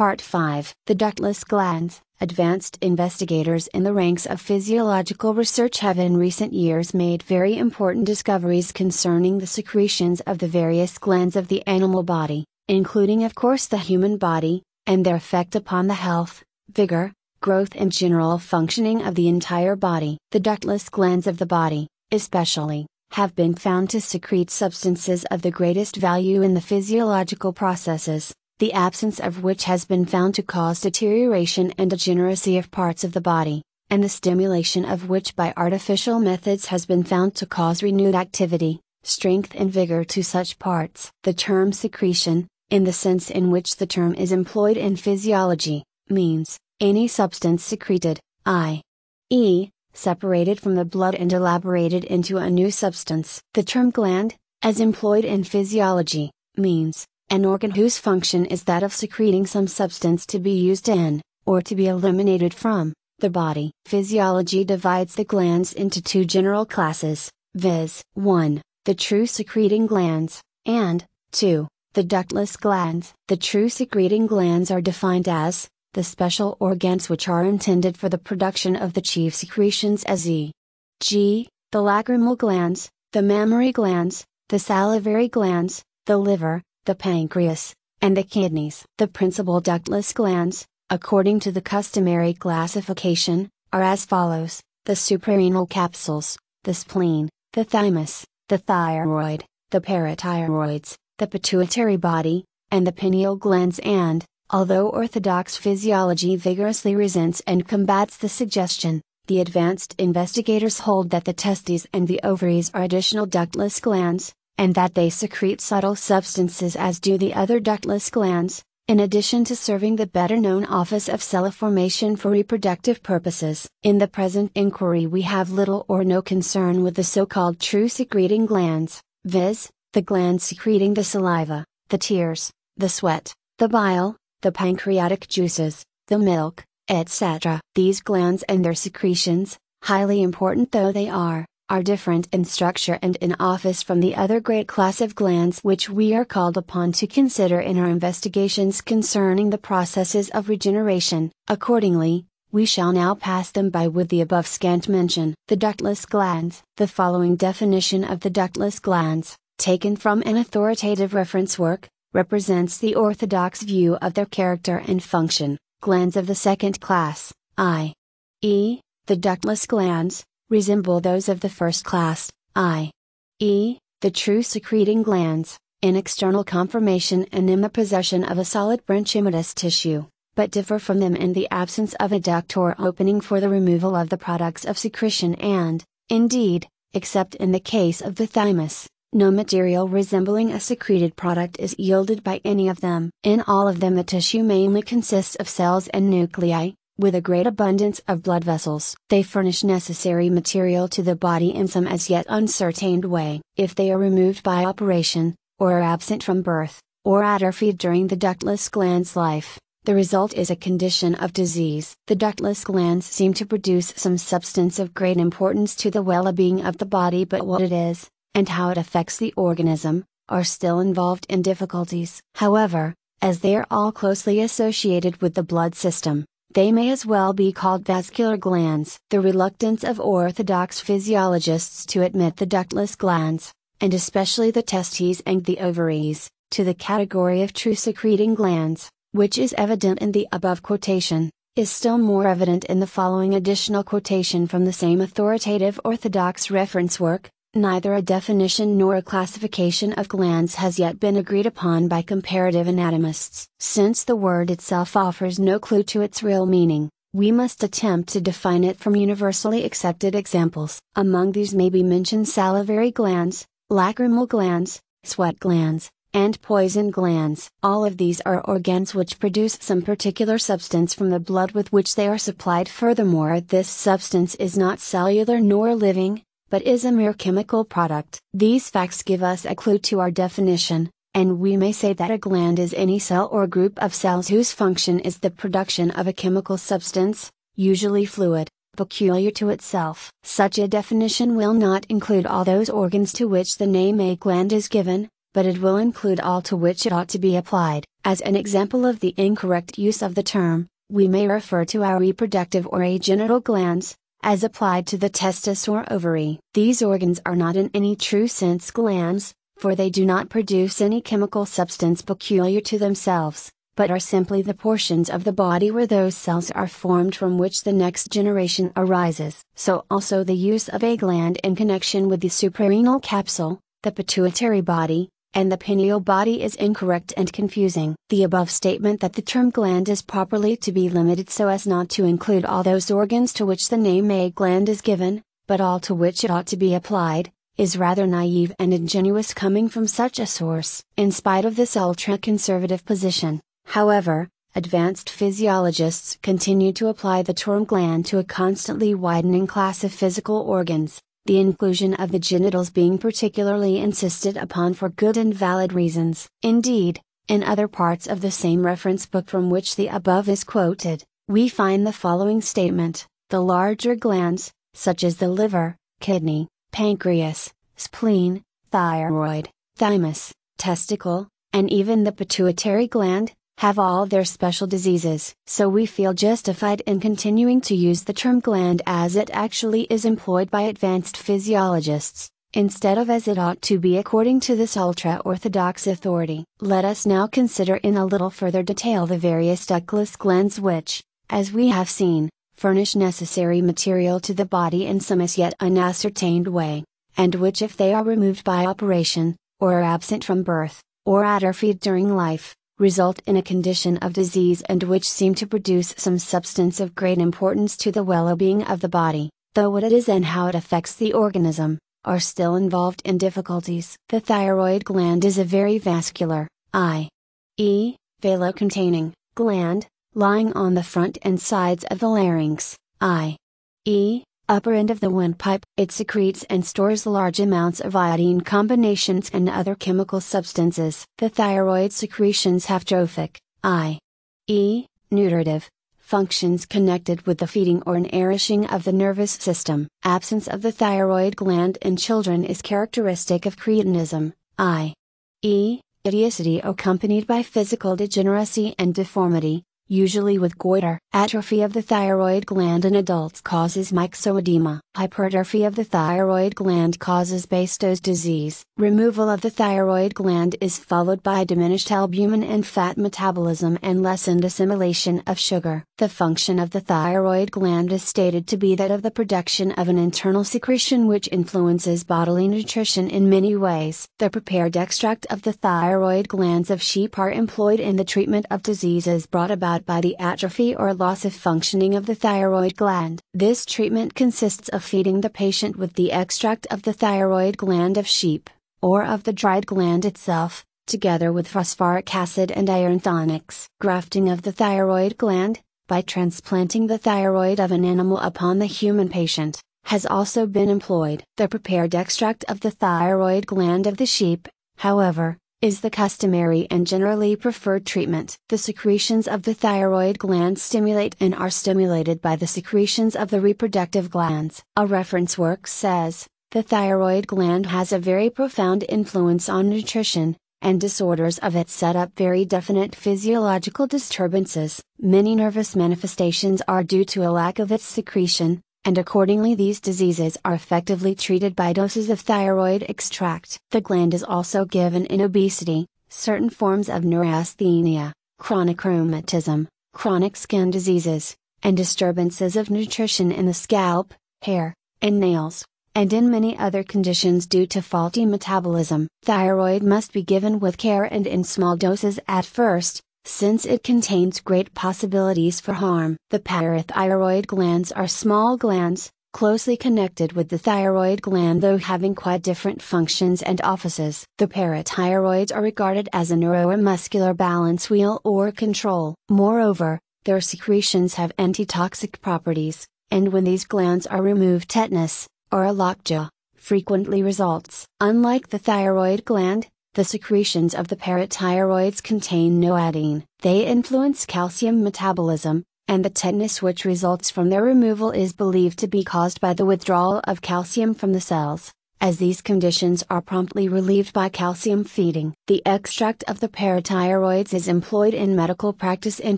Part 5. The ductless glands. Advanced investigators in the ranks of physiological research have in recent years made very important discoveries concerning the secretions of the various glands of the animal body, including of course the human body, and their effect upon the health, vigor, growth and general functioning of the entire body. The ductless glands of the body, especially, have been found to secrete substances of the greatest value in the physiological processes, the absence of which has been found to cause deterioration and degeneracy of parts of the body, and the stimulation of which by artificial methods has been found to cause renewed activity, strength and vigor to such parts. The term secretion, in the sense in which the term is employed in physiology, means any substance secreted, i.e., separated from the blood and elaborated into a new substance. The term gland, as employed in physiology, means an organ whose function is that of secreting some substance to be used in, or to be eliminated from, the body. Physiology divides the glands into two general classes, viz. 1. The true secreting glands, and 2. The ductless glands. The true secreting glands are defined as the special organs which are intended for the production of the chief secretions as e.g., the lacrimal glands, the mammary glands, the salivary glands, the liver, the pancreas, and the kidneys. The principal ductless glands, according to the customary classification, are as follows: the suprarenal capsules, the spleen, the thymus, the thyroid, the parathyroids, the pituitary body, and the pineal glands. And, although orthodox physiology vigorously resents and combats the suggestion, the advanced investigators hold that the testes and the ovaries are additional ductless glands, and that they secrete subtle substances as do the other ductless glands, in addition to serving the better known office of cell formation for reproductive purposes. In the present inquiry we have little or no concern with the so-called true secreting glands, viz., the glands secreting the saliva, the tears, the sweat, the bile, the pancreatic juices, the milk, etc. These glands and their secretions, highly important though they are different in structure and in office from the other great class of glands which we are called upon to consider in our investigations concerning the processes of regeneration. Accordingly, we shall now pass them by with the above scant mention. The ductless glands. The following definition of the ductless glands, taken from an authoritative reference work, represents the orthodox view of their character and function. Glands of the second class, i.e., the ductless glands, resemble those of the first class, i.e., the true secreting glands, in external conformation and in the possession of a solid branchiomatous tissue, but differ from them in the absence of a duct or opening for the removal of the products of secretion and, indeed, except in the case of the thymus, no material resembling a secreted product is yielded by any of them. In all of them the tissue mainly consists of cells and nuclei, with a great abundance of blood vessels. They furnish necessary material to the body in some as yet uncertained way. If they are removed by operation, or are absent from birth, or atrophied during the ductless gland's life, the result is a condition of disease. The ductless glands seem to produce some substance of great importance to the well-being of the body, but what it is, and how it affects the organism, are still involved in difficulties. However, as they are all closely associated with the blood system, they may as well be called vascular glands. The reluctance of orthodox physiologists to admit the ductless glands, and especially the testes and the ovaries, to the category of true secreting glands, which is evident in the above quotation, is still more evident in the following additional quotation from the same authoritative orthodox reference work. Neither a definition nor a classification of glands has yet been agreed upon by comparative anatomists. Since the word itself offers no clue to its real meaning, we must attempt to define it from universally accepted examples. Among these may be mentioned salivary glands, lacrimal glands, sweat glands, and poison glands. All of these are organs which produce some particular substance from the blood with which they are supplied. Furthermore, this substance is not cellular nor living, but is a mere chemical product. These facts give us a clue to our definition, and we may say that a gland is any cell or group of cells whose function is the production of a chemical substance, usually fluid, peculiar to itself. Such a definition will not include all those organs to which the name a gland is given, but it will include all to which it ought to be applied. As an example of the incorrect use of the term, we may refer to our reproductive or agenital glands, as applied to the testis or ovary. These organs are not in any true sense glands, for they do not produce any chemical substance peculiar to themselves, but are simply the portions of the body where those cells are formed from which the next generation arises. So also the use of a gland in connection with the suprarenal capsule, the pituitary body, and the pineal body is incorrect and confusing. The above statement that the term gland is properly to be limited so as not to include all those organs to which the name a gland is given, but all to which it ought to be applied, is rather naive and ingenuous coming from such a source. In spite of this ultra-conservative position, however, advanced physiologists continue to apply the term gland to a constantly widening class of physical organs, the inclusion of the genitals being particularly insisted upon for good and valid reasons. Indeed, in other parts of the same reference book from which the above is quoted, we find the following statement: the larger glands, such as the liver, kidney, pancreas, spleen, thyroid, thymus, testicle, and even the pituitary gland, have all their special diseases. So we feel justified in continuing to use the term gland as it actually is employed by advanced physiologists, instead of as it ought to be according to this ultra-orthodox authority. Let us now consider in a little further detail the various ductless glands which, as we have seen, furnish necessary material to the body in some as yet unascertained way, and which if they are removed by operation, or are absent from birth, or atrophied during life, result in a condition of disease and which seem to produce some substance of great importance to the well-being of the body, though what it is and how it affects the organism, are still involved in difficulties. The thyroid gland is a very vascular, i.e., velo-containing, gland, lying on the front and sides of the larynx, i.e., upper end of the windpipe. It secretes and stores large amounts of iodine combinations and other chemical substances. The thyroid secretions have trophic, i.e., nutritive, functions connected with the feeding or nourishing of the nervous system. Absence of the thyroid gland in children is characteristic of cretinism, i.e., idiocy accompanied by physical degeneracy and deformity, usually with goiter. Atrophy of the thyroid gland in adults causes myxoedema. Hypertrophy of the thyroid gland causes Bastos disease. Removal of the thyroid gland is followed by diminished albumin and fat metabolism and lessened assimilation of sugar. The function of the thyroid gland is stated to be that of the production of an internal secretion which influences bodily nutrition in many ways. The prepared extract of the thyroid glands of sheep are employed in the treatment of diseases brought about by the atrophy or loss of functioning of the thyroid gland. This treatment consists of feeding the patient with the extract of the thyroid gland of sheep, or of the dried gland itself, together with phosphoric acid and iron tonics. Grafting of the thyroid gland, by transplanting the thyroid of an animal upon the human patient, has also been employed. The prepared extract of the thyroid gland of the sheep, however, is the customary and generally preferred treatment. The secretions of the thyroid gland stimulate and are stimulated by the secretions of the reproductive glands. A reference work says, the thyroid gland has a very profound influence on nutrition, and disorders of it set up very definite physiological disturbances. Many nervous manifestations are due to a lack of its secretion, and accordingly these diseases are effectively treated by doses of thyroid extract. The gland is also given in obesity, certain forms of neurasthenia, chronic rheumatism, chronic skin diseases, and disturbances of nutrition in the scalp, hair, and nails, and in many other conditions due to faulty metabolism. Thyroid must be given with care and in small doses at first, since it contains great possibilities for harm. The parathyroid glands are small glands, closely connected with the thyroid gland though having quite different functions and offices. The parathyroids are regarded as a neuromuscular balance wheel or control. Moreover, their secretions have antitoxic properties, and when these glands are removed tetanus, or lockjaw, frequently results. Unlike the thyroid gland, the secretions of the parathyroids contain no iodine. They influence calcium metabolism, and the tetanus which results from their removal is believed to be caused by the withdrawal of calcium from the cells, as these conditions are promptly relieved by calcium feeding. The extract of the parathyroids is employed in medical practice in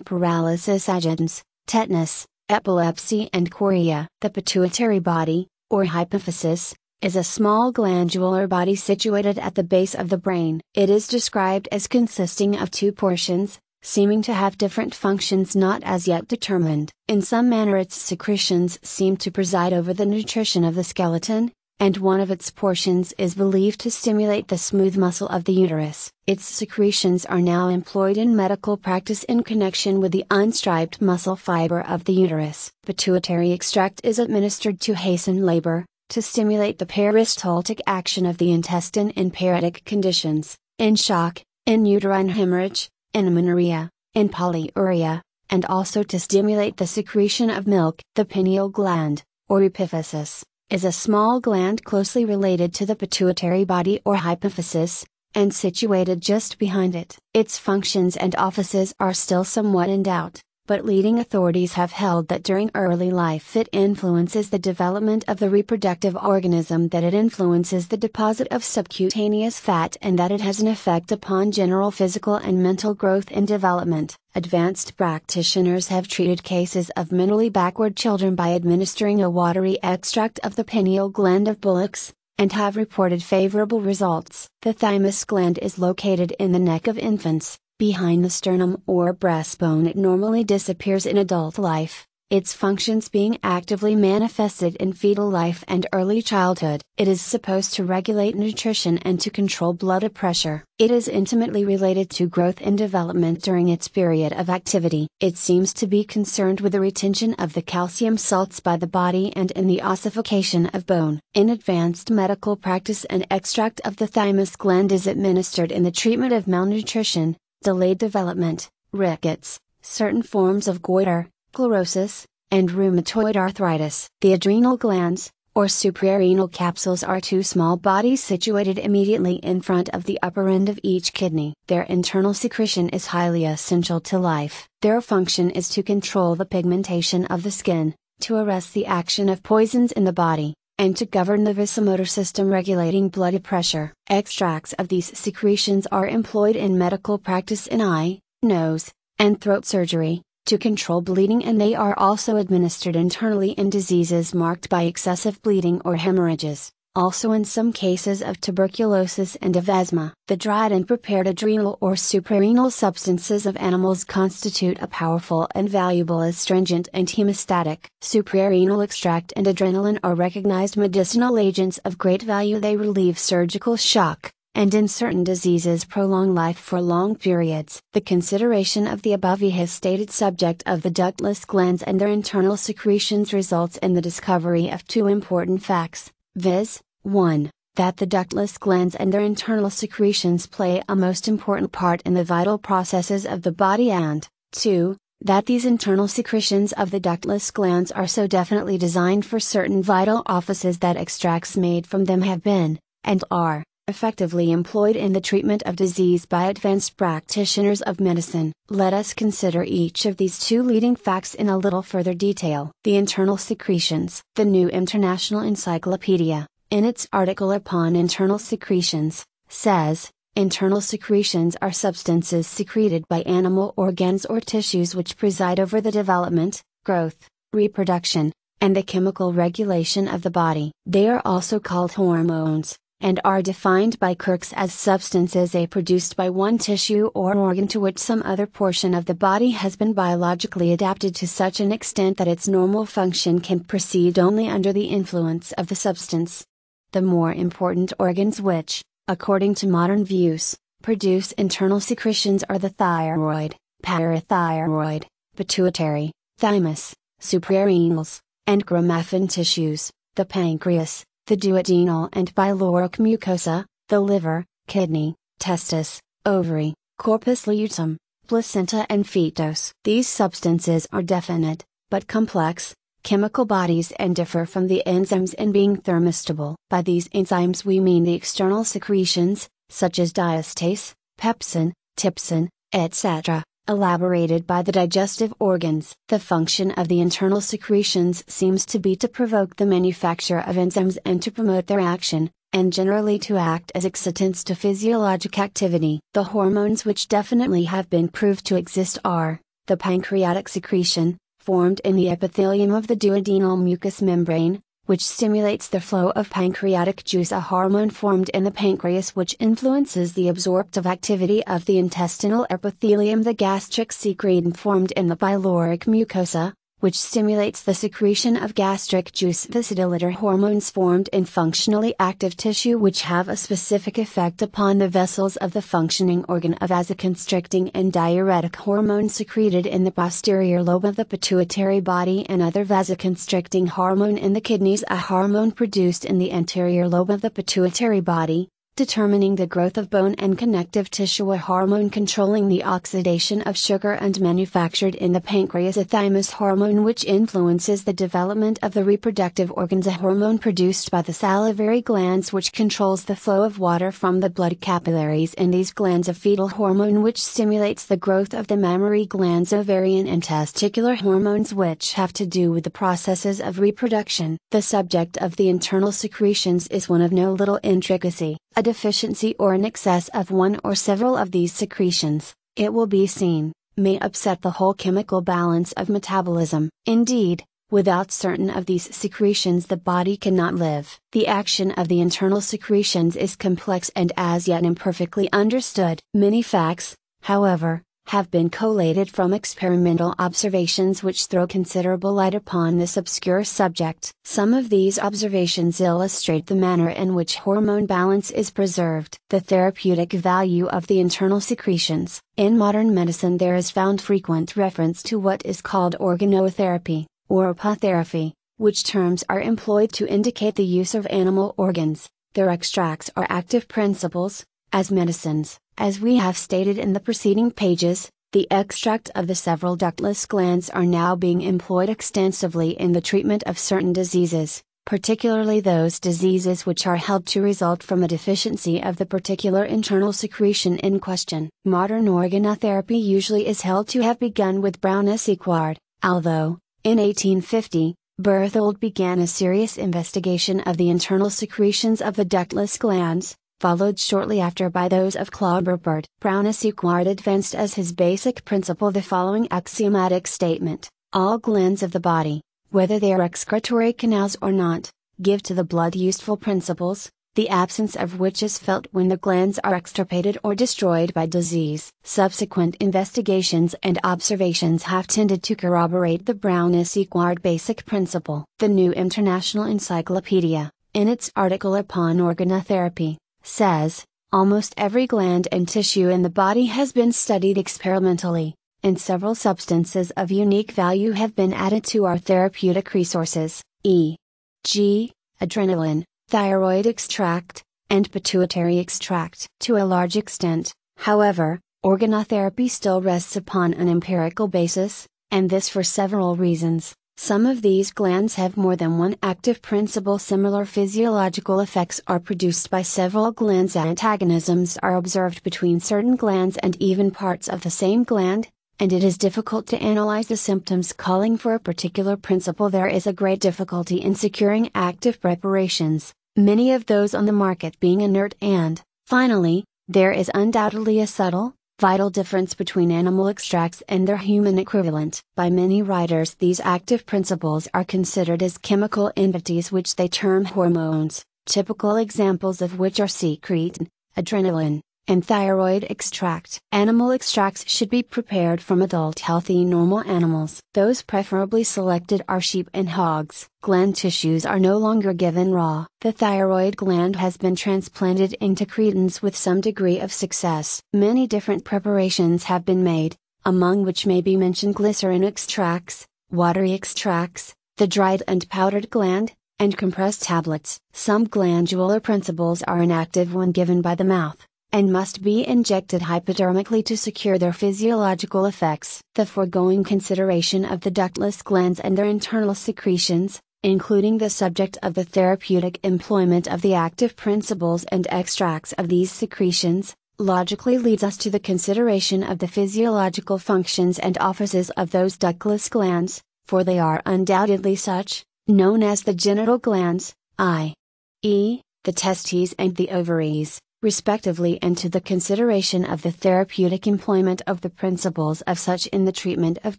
paralysis agitans, tetanus, epilepsy and chorea. The pituitary body, or hypophysis, is a small glandular body situated at the base of the brain. It is described as consisting of two portions, seeming to have different functions not as yet determined. In some manner its secretions seem to preside over the nutrition of the skeleton, and one of its portions is believed to stimulate the smooth muscle of the uterus. Its secretions are now employed in medical practice in connection with the unstriped muscle fiber of the uterus. Pituitary extract is administered to hasten labor, to stimulate the peristaltic action of the intestine in paretic conditions, in shock, in uterine hemorrhage, in amenorrhea, in polyuria, and also to stimulate the secretion of milk. The pineal gland, or epiphysis, is a small gland closely related to the pituitary body or hypophysis, and situated just behind it. Its functions and offices are still somewhat in doubt, but leading authorities have held that during early life it influences the development of the reproductive organism, that it influences the deposit of subcutaneous fat, and that it has an effect upon general physical and mental growth and development. Advanced practitioners have treated cases of mentally backward children by administering a watery extract of the pineal gland of bullocks, and have reported favorable results. The thymus gland is located in the neck of infants, behind the sternum or breastbone. It normally disappears in adult life, its functions being actively manifested in fetal life and early childhood. It is supposed to regulate nutrition and to control blood pressure. It is intimately related to growth and development during its period of activity. It seems to be concerned with the retention of the calcium salts by the body and in the ossification of bone. In advanced medical practice, an extract of the thymus gland is administered in the treatment of malnutrition, delayed development, rickets, certain forms of goiter, sclerosis, and rheumatoid arthritis. The adrenal glands, or suprarenal capsules, are two small bodies situated immediately in front of the upper end of each kidney. Their internal secretion is highly essential to life. Their function is to control the pigmentation of the skin, to arrest the action of poisons in the body, and to govern the vasomotor system regulating blood pressure. Extracts of these secretions are employed in medical practice in eye, nose, and throat surgery, to control bleeding, and they are also administered internally in diseases marked by excessive bleeding or hemorrhages, also in some cases of tuberculosis and of asthma. The dried and prepared adrenal or suprarenal substances of animals constitute a powerful and valuable astringent and hemostatic. Suprarenal extract and adrenaline are recognized medicinal agents of great value. They relieve surgical shock, and in certain diseases prolong life for long periods. The consideration of the above has stated subject of the ductless glands and their internal secretions results in the discovery of two important facts, viz., 1. That the ductless glands and their internal secretions play a most important part in the vital processes of the body, and 2. That these internal secretions of the ductless glands are so definitely designed for certain vital offices that extracts made from them have been, and are, effectively employed in the treatment of disease by advanced practitioners of medicine. Let us consider each of these two leading facts in a little further detail. The internal secretions. The New International Encyclopedia, in its article upon internal secretions, says, internal secretions are substances secreted by animal organs or tissues which preside over the development, growth, reproduction, and the chemical regulation of the body. They are also called hormones, and are defined by Kirkes as substances produced by one tissue or organ to which some other portion of the body has been biologically adapted to such an extent that its normal function can proceed only under the influence of the substance. The more important organs which, according to modern views, produce internal secretions are the thyroid, parathyroid, pituitary, thymus, suprarenals, and gramaphene tissues, the pancreas, the duodenal and pyloric mucosa, the liver, kidney, testis, ovary, corpus luteum, placenta and fetus. These substances are definite, but complex, chemical bodies and differ from the enzymes in being thermostable. By these enzymes we mean the external secretions, such as diastase, pepsin, trypsin, etc., elaborated by the digestive organs. The function of the internal secretions seems to be to provoke the manufacture of enzymes and to promote their action, and generally to act as excitants to physiologic activity. The hormones which definitely have been proved to exist are the pancreatic secretion, formed in the epithelium of the duodenal mucous membrane, which stimulates the flow of pancreatic juice, a hormone formed in the pancreas which influences the absorptive activity of the intestinal epithelium, the gastric secretin formed in the pyloric mucosa, which stimulates the secretion of gastric juice, vasodilator hormones formed in functionally active tissue which have a specific effect upon the vessels of the functioning organ of vasoconstricting and diuretic hormones secreted in the posterior lobe of the pituitary body, and other vasoconstricting hormone in the kidneys, a hormone produced in the anterior lobe of the pituitary body, determining the growth of bone and connective tissue, a hormone controlling the oxidation of sugar and manufactured in the pancreas, a thymus hormone which influences the development of the reproductive organs, a hormone produced by the salivary glands which controls the flow of water from the blood capillaries in these glands, a fetal hormone which stimulates the growth of the mammary glands, ovarian and testicular hormones which have to do with the processes of reproduction. The subject of the internal secretions is one of no little intricacy. A deficiency or an excess of one or several of these secretions, it will be seen, may upset the whole chemical balance of metabolism. Indeed, without certain of these secretions the body cannot live. The action of the internal secretions is complex and as yet imperfectly understood. Many facts, however, have been collated from experimental observations which throw considerable light upon this obscure subject. Some of these observations illustrate the manner in which hormone balance is preserved. The therapeutic value of the internal secretions. In modern medicine there is found frequent reference to what is called organotherapy, or apotherapy, which terms are employed to indicate the use of animal organs, their extracts or active principles, as medicines. As we have stated in the preceding pages, the extract of the several ductless glands are now being employed extensively in the treatment of certain diseases, particularly those diseases which are held to result from a deficiency of the particular internal secretion in question. Modern organotherapy usually is held to have begun with Brown-Séquard, although, in 1850, Berthold began a serious investigation of the internal secretions of the ductless glands, followed shortly after by those of Claude Bernard. Brown-Séquard advanced as his basic principle the following axiomatic statement: all glands of the body, whether they are excretory canals or not, give to the blood useful principles, the absence of which is felt when the glands are extirpated or destroyed by disease. Subsequent investigations and observations have tended to corroborate the Brown-Séquard basic principle. The New International Encyclopedia, in its article upon organotherapy, says, almost every gland and tissue in the body has been studied experimentally, and several substances of unique value have been added to our therapeutic resources, e.g., adrenaline, thyroid extract, and pituitary extract. To a large extent, however, organotherapy still rests upon an empirical basis, and this for several reasons. Some of these glands have more than one active principle. Similar physiological effects are produced by several glands. Antagonisms are observed between certain glands and even parts of the same gland, and it is difficult to analyze the symptoms calling for a particular principle. There is a great difficulty in securing active preparations, many of those on the market being inert, and, finally, there is undoubtedly a subtle, vital difference between animal extracts and their human equivalent. By many writers these active principles are considered as chemical entities which they term hormones, typical examples of which are secretin, adrenaline, and thyroid extract. Animal extracts should be prepared from adult healthy normal animals. Those preferably selected are sheep and hogs. Gland tissues are no longer given raw. The thyroid gland has been transplanted into cretins with some degree of success. Many different preparations have been made, among which may be mentioned glycerin extracts, watery extracts, the dried and powdered gland, and compressed tablets. Some glandular principles are inactive when given by the mouth, and must be injected hypodermically to secure their physiological effects. The foregoing consideration of the ductless glands and their internal secretions, including the subject of the therapeutic employment of the active principles and extracts of these secretions, logically leads us to the consideration of the physiological functions and offices of those ductless glands, for they are undoubtedly such, known as the genital glands, i.e., the testes and the ovaries, respectively, and to the consideration of the therapeutic employment of the principles of such in the treatment of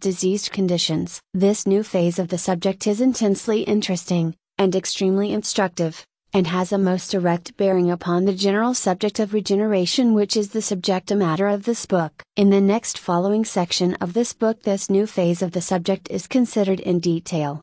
diseased conditions. This new phase of the subject is intensely interesting, and extremely instructive, and has a most direct bearing upon the general subject of regeneration, which is the subject matter of this book. In the next following section of this book, this new phase of the subject is considered in detail.